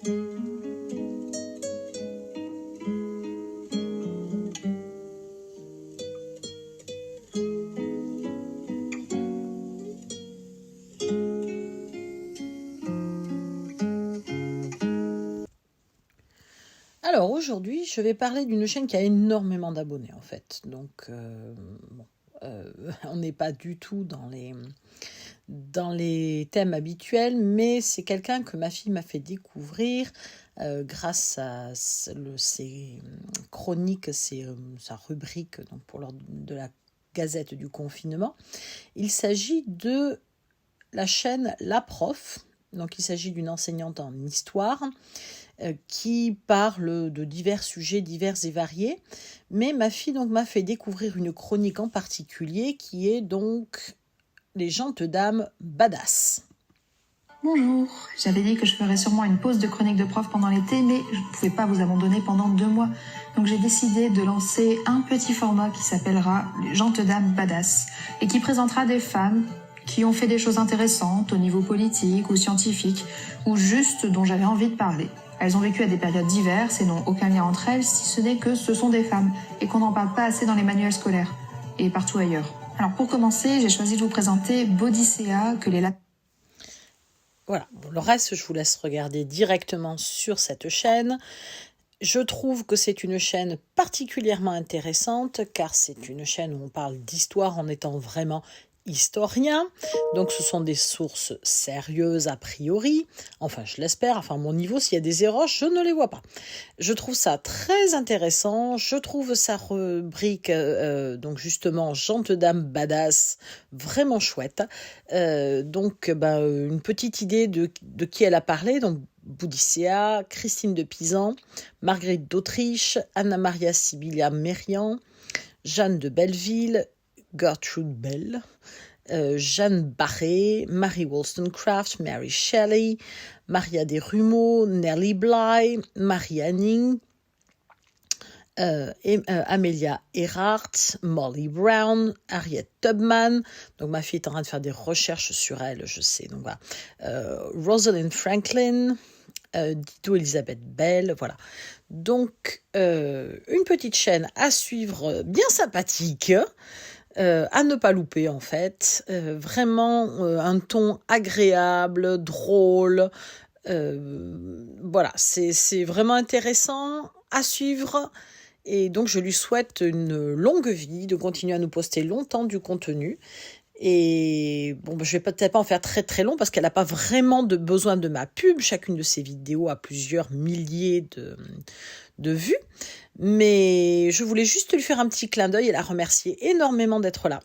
Alors aujourd'hui, je vais parler d'une chaîne qui a énormément d'abonnés en fait. Donc, on n'est pas du tout dans les thèmes habituels, mais c'est quelqu'un que ma fille m'a fait découvrir grâce à ses chroniques, sa rubrique donc pour de la Gazette du confinement. Il s'agit de la chaîne La Prof. Donc il s'agit d'une enseignante en histoire qui parle de divers sujets divers et variés. Mais ma fille donc m'a fait découvrir une chronique en particulier qui est donc les gentes dames badass. Bonjour, j'avais dit que je ferais sûrement une pause de chronique de prof pendant l'été, mais je ne pouvais pas vous abandonner pendant 2 mois. Donc j'ai décidé de lancer un petit format qui s'appellera les gentes dames badass et qui présentera des femmes qui ont fait des choses intéressantes au niveau politique ou scientifique, ou juste dont j'avais envie de parler. Elles ont vécu à des périodes diverses et n'ont aucun lien entre elles, si ce n'est que ce sont des femmes, et qu'on n'en parle pas assez dans les manuels scolaires, et partout ailleurs. Alors pour commencer, j'ai choisi de vous présenter Bodycea, que les Voilà, bon, le reste, je vous laisse regarder directement sur cette chaîne. Je trouve que c'est une chaîne particulièrement intéressante, car c'est une chaîne où on parle d'histoire en étant vraiment historien. Donc ce sont des sources sérieuses a priori, enfin je l'espère, enfin à mon niveau s'il y a des erreurs je ne les vois pas. Je trouve ça très intéressant, je trouve sa rubrique donc justement Gentes dames badass vraiment chouette. Une petite idée de qui elle a parlé, donc Boudicea, Christine de Pisan, Marguerite d'Autriche, Anna Maria Sibylla Merian, Jeanne de Belleville, Gertrude Bell, Jeanne Barré, Mary Wollstonecraft, Mary Shelley, Maria Desrumaux, Nellie Bly, Marie Anning, Amelia Earhart, Molly Brown, Harriet Tubman. Donc ma fille est en train de faire des recherches sur elle, je sais. Donc voilà, Rosalind Franklin, Dido Elizabeth Bell, voilà. Donc une petite chaîne à suivre, bien sympathique. À ne pas louper en fait, vraiment un ton agréable, drôle, voilà, c'est vraiment intéressant à suivre et donc je lui souhaite une longue vie, de continuer à nous poster longtemps du contenu. Et bon, je vais peut-être pas en faire très très long parce qu'elle n'a pas vraiment besoin de ma pub. Chacune de ses vidéos a plusieurs milliers de vues. Mais je voulais juste lui faire un petit clin d'œil et la remercier énormément d'être là.